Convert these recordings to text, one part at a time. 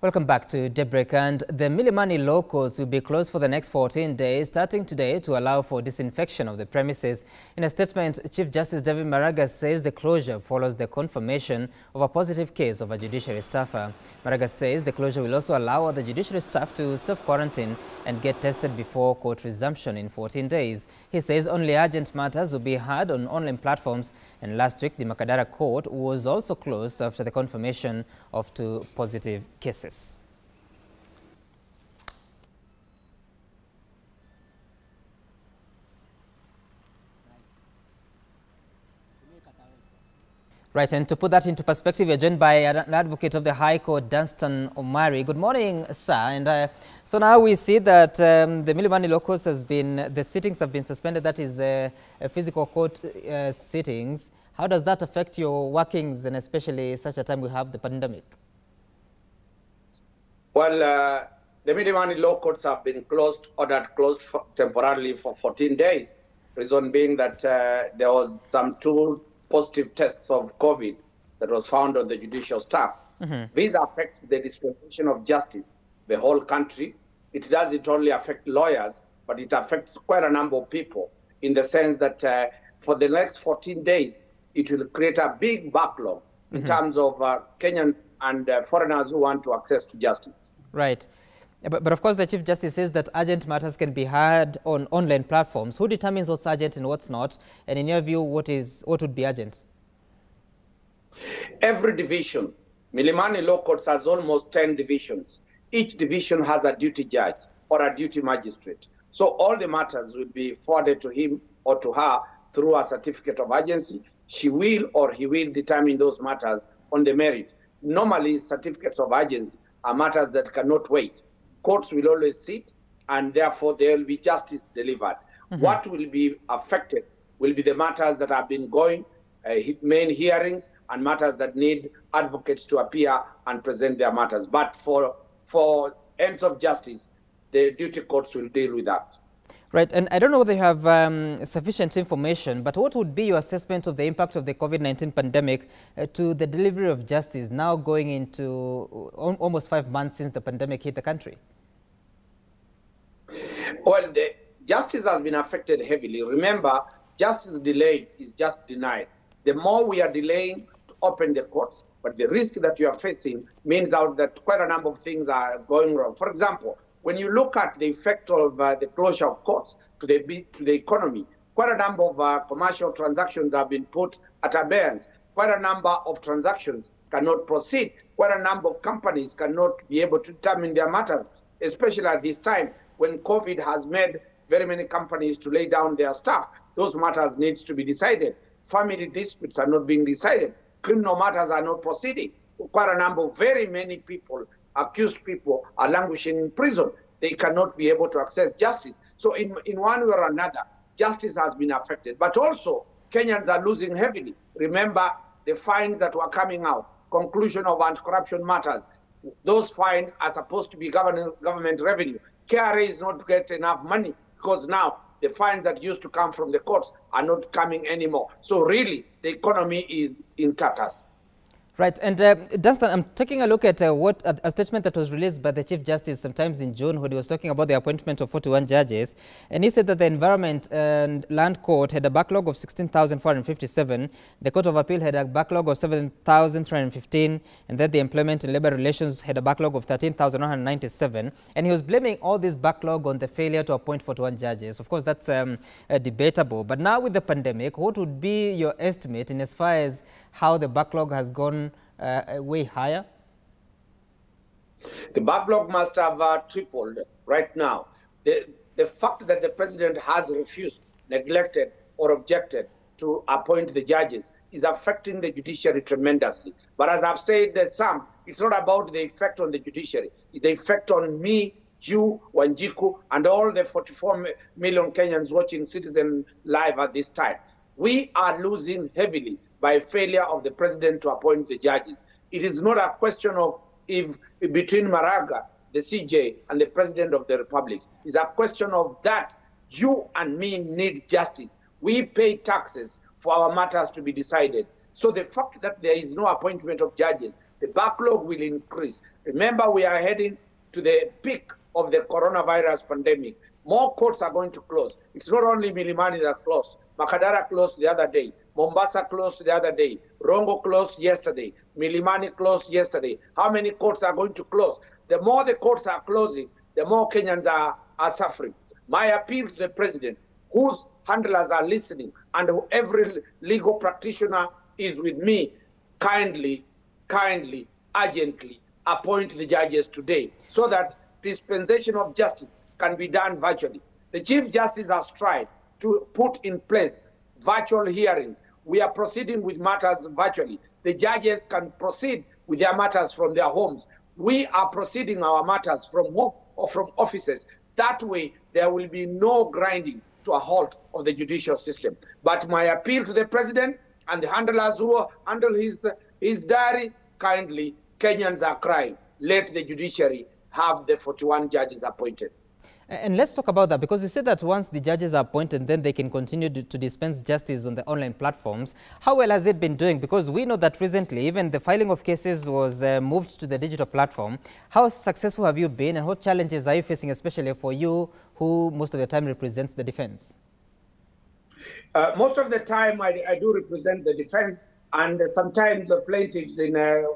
Welcome back to Daybreak. And the Milimani law courts will be closed for the next 14 days, starting today, to allow for disinfection of the premises. In a statement, Chief Justice David Maraga says the closure follows the confirmation of a positive case of a judiciary staffer. Maraga says the closure will also allow other judiciary staff to self-quarantine and get tested before court resumption in 14 days. He says only urgent matters will be heard on online platforms. And last week, the Makadara court was also closed after the confirmation of 2 positive cases. Right, and to put that into perspective, we're joined by an advocate of the High Court, Dunstan Omari. Good morning, sir. And so now we see that the Milimani law courts the sittings have been suspended. That is physical court sittings. How does that affect your workings, and especially such a time we have the pandemic? Well, the Milimani law courts have been ordered closed temporarily for 14 days. Reason being that there was some 2 positive tests of COVID that was found on the judicial staff. This affects the dispensation of justice, the whole country. It doesn't only affect lawyers, but it affects quite a number of people, in the sense that for the next 14 days, it will create a big backlog in terms of Kenyans and foreigners who want to access to justice. Right. But of course, the Chief Justice says that urgent matters can be heard on online platforms. Who determines what's urgent and what's not? And in your view, what would be urgent? Every division. Milimani law courts has almost 10 divisions. Each division has a duty judge or a duty magistrate. So all the matters will be forwarded to him or to her through a certificate of urgency. She will or he will determine those matters on the merit. Normally, certificates of urgency are matters that cannot wait. Courts will always sit, and therefore there will be justice delivered. What will be affected will be the matters that have been going, main hearings, and matters that need advocates to appear and present their matters. But for ends of justice, the duty courts will deal with that. Right, and I don't know whether you have sufficient information, but what would be your assessment of the impact of the COVID-19 pandemic to the delivery of justice now going into almost 5 months since the pandemic hit the country? Well, the justice has been affected heavily. Remember, justice delayed is just denied. The more we are delaying to open the courts, but the risk that you are facing means out that quite a number of things are going wrong. For example, when you look at the effect of the closure of courts to the economy, quite a number of commercial transactions have been put at abeyance. Quite a number of transactions cannot proceed. Quite a number of companies cannot be able to determine their matters, especially at this time when COVID has made very many companies to lay down their staff. Those matters needs to be decided. Family disputes are not being decided. Criminal matters are not proceeding. Quite a number of very many people, accused people, are languishing in prison. They cannot be able to access justice. So in one way or another, justice has been affected. But also, Kenyans are losing heavily. Remember the fines that were coming out, conclusion of anti-corruption matters. Those fines are supposed to be government revenue. KRA is not getting enough money because now the fines that used to come from the courts are not coming anymore. So really, the economy is in tatters. Right, and Dunstan, I'm taking a look at a statement that was released by the Chief Justice sometimes in June when he was talking about the appointment of 41 judges, and he said that the Environment and Land Court had a backlog of 16,457, the Court of Appeal had a backlog of 7,315, and then the Employment and Labor Relations had a backlog of 13,197, and he was blaming all this backlog on the failure to appoint 41 judges. Of course, that's debatable, but now with the pandemic, what would be your estimate in as far as how the backlog has gone way higher? The backlog must have tripled right now. The fact that the president has refused, neglected, or objected to appoint the judges is affecting the judiciary tremendously. But as I've said, Sam, it's not about the effect on the judiciary. It's the effect on me, you, Wanjiku, and all the 44 million Kenyans watching Citizen Live at this time. We are losing heavily by failure of the president to appoint the judges. It is not a question of if between Maraga, the CJ, and the president of the republic. It's a question of that you and me need justice. We pay taxes for our matters to be decided. So the fact that there is no appointment of judges, the backlog will increase. Remember, we are heading to the peak of the coronavirus pandemic. More courts are going to close. It's not only Milimani that closed. Makadara closed the other day. Mombasa closed the other day. Rongo closed yesterday. Milimani closed yesterday. How many courts are going to close? The more the courts are closing, the more Kenyans are suffering. My appeal to the president, whose handlers are listening, and every legal practitioner is with me, kindly, urgently appoint the judges today so that dispensation of justice can be done virtually. The Chief Justice has tried to put in place virtual hearings. We are proceeding with matters virtually. The judges can proceed with their matters from their homes. We are proceeding our matters from home or from offices. That way, there will be no grinding to a halt of the judicial system. But my appeal to the president and the handlers who handle his diary, kindly, Kenyans are crying. Let the judiciary have the 41 judges appointed. And let's talk about that, because you said that once the judges are appointed, then they can continue to dispense justice on the online platforms. How well has it been doing? Because we know that recently, even the filing of cases was moved to the digital platform. How successful have you been, and what challenges are you facing, especially for you, who most of the time represents the defense? Most of the time, I do represent the defense, and sometimes the plaintiffs in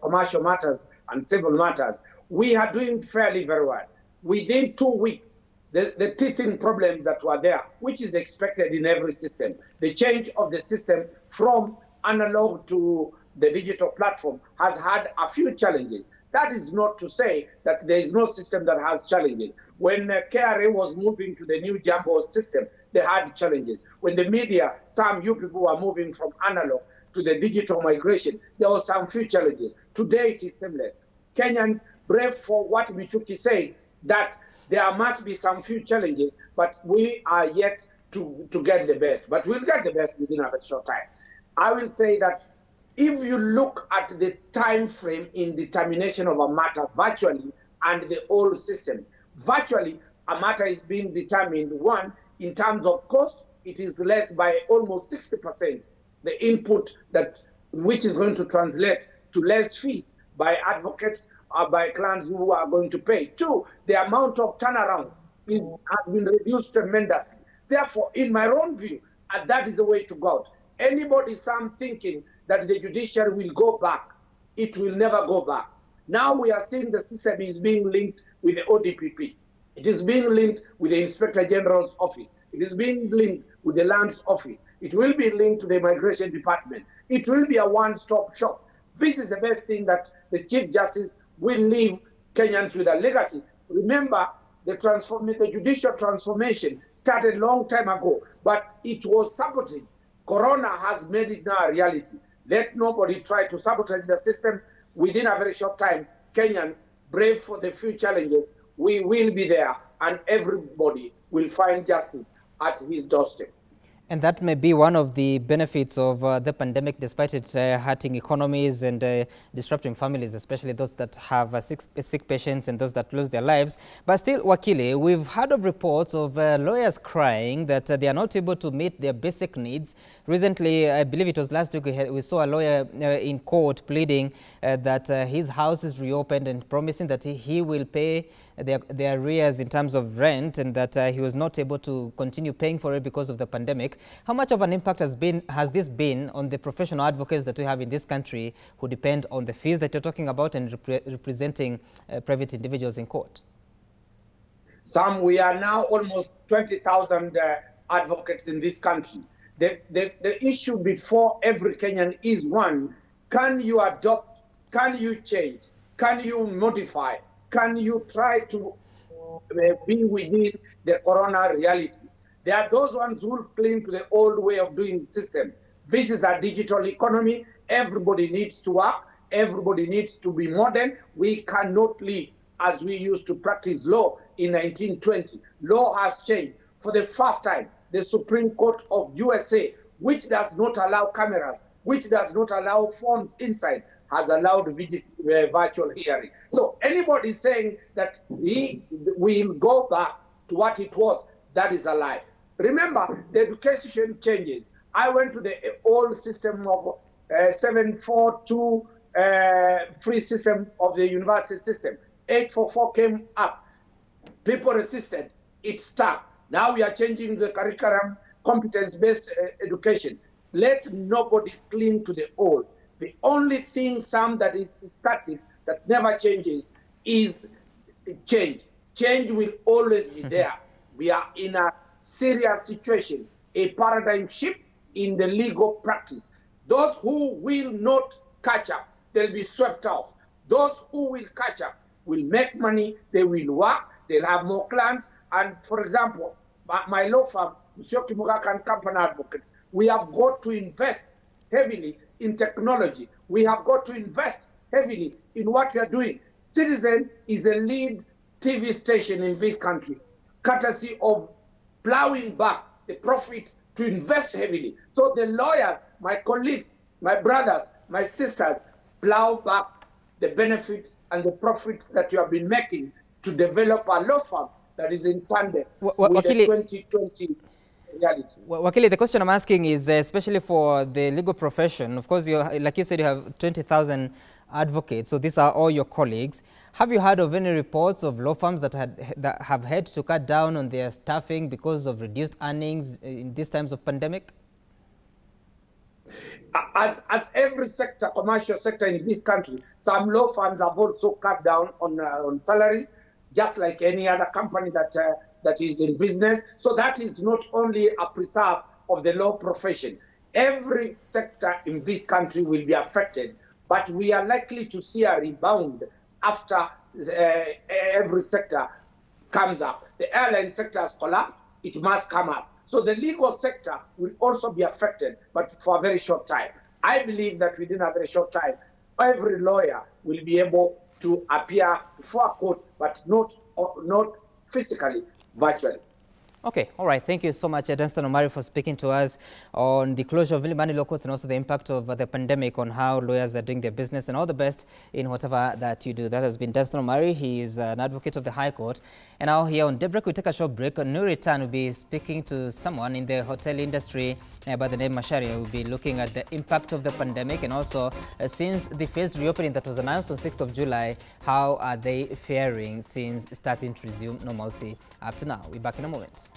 commercial matters and civil matters. We are doing fairly very well. Within 2 weeks, the teething problems that were there, which is expected in every system, the change of the system from analog to the digital platform has had a few challenges. That is not to say that there is no system that has challenges. When KRA was moving to the new Jumbo system, they had challenges. When the media, some you people were moving from analog to the digital migration, there were some few challenges. Today it is seamless. Kenyans brave for what Michuki said, that there must be some few challenges, but we are yet to get the best. But we'll get the best within a very short time. I will say that if you look at the time frame in determination of a matter virtually and the old system, virtually a matter is being determined, one, in terms of cost, it is less by almost 60%, the input which is going to translate to less fees by advocates or by clients who are going to pay. Two, the amount of turnaround has been reduced tremendously. Therefore, in my own view, that is the way to go. Anybody, some thinking that the judiciary will go back, it will never go back. Now we are seeing the system is being linked with the ODPP. It is being linked with the Inspector General's office. It is being linked with the Lands Office. It will be linked to the Immigration Department. It will be a one-stop shop. This is the best thing that the Chief Justice will leave Kenyans with a legacy. Remember, the judicial transformation started a long time ago, but it was sabotaged. Corona has made it now a reality. Let nobody try to sabotage the system. Within a very short time, Kenyans, brave for the few challenges, we will be there, and everybody will find justice at his doorstep. And that may be one of the benefits of the pandemic, despite it hurting economies and disrupting families, especially those that have sick patients and those that lose their lives. But still, Wakili, we've heard of reports of lawyers crying that they are not able to meet their basic needs. Recently, I believe it was last week, we saw a lawyer in court pleading that his house is reopened and promising that he will pay their arrears in terms of rent, and that he was not able to continue paying for it because of the pandemic. How much of an impact has this been on the professional advocates that we have in this country who depend on the fees that you're talking about and representing private individuals in court? We are now almost 20,000 advocates in this country. The issue before every Kenyan is one: can you adopt, can you change, can you modify, can you try to be within the corona reality? There are those ones who cling to the old way of doing system. This is a digital economy. Everybody needs to work. Everybody needs to be modern. We cannot live as we used to practice law in 1920. Law has changed. For the first time, the Supreme Court of USA, which does not allow cameras, which does not allow phones inside, has allowed virtual hearing. So anybody saying that we will go back to what it was, that is a lie. Remember, the education changes. I went to the old system of 742 free system of the university system. 844 came up. People resisted. It stuck. Now we are changing the curriculum, competence-based education. Let nobody cling to the old. The only thing, Sam, that is static, that never changes, is change. Change will always be there. We are in a serious situation, a paradigm shift in the legal practice. Those who will not catch up, they'll be swept off. Those who will catch up will make money, they will work, they'll have more clients. And for example, my law firm, Monsieur Kimugaka and Company Advocates, we have got to invest heavily in technology. We have got to invest heavily in what we are doing. Citizen is a lead TV station in this country, courtesy of plowing back the profits to invest heavily. So the lawyers, my colleagues, my brothers, my sisters, plow back the benefits and the profits that you have been making to develop a law firm that is in tandem with the 2020 reality. Wakili, the question I'm asking is especially for the legal profession. Of course, like you said, you have 20,000 advocates, so these are all your colleagues. Have you heard of any reports of law firms that have had to cut down on their staffing because of reduced earnings in these times of pandemic? As every sector, commercial sector in this country, some law firms have also cut down on salaries, just like any other company that is in business. So that is not only a preserve of the law profession. Every sector in this country will be affected, but we are likely to see a rebound after every sector comes up. The airline sector has collapsed, it must come up. So the legal sector will also be affected, but for a very short time. I believe that within a very short time, every lawyer will be able to appear before a court, but not physically, virtually. Okay, all right. Thank you so much, Dunstan Omari, for speaking to us on the closure of Milimani law courts and also the impact of the pandemic on how lawyers are doing their business, and all the best in whatever that you do. That has been Dunstan Omari. He is an advocate of the High Court. And now here on Daybreak, we take a short break. On new return, we'll be speaking to someone in the hotel industry by the name Mashari. We'll be looking at the impact of the pandemic, and also since the phased reopening that was announced on 6th of July, how are they faring since starting to resume normalcy up to now? We'll be back in a moment.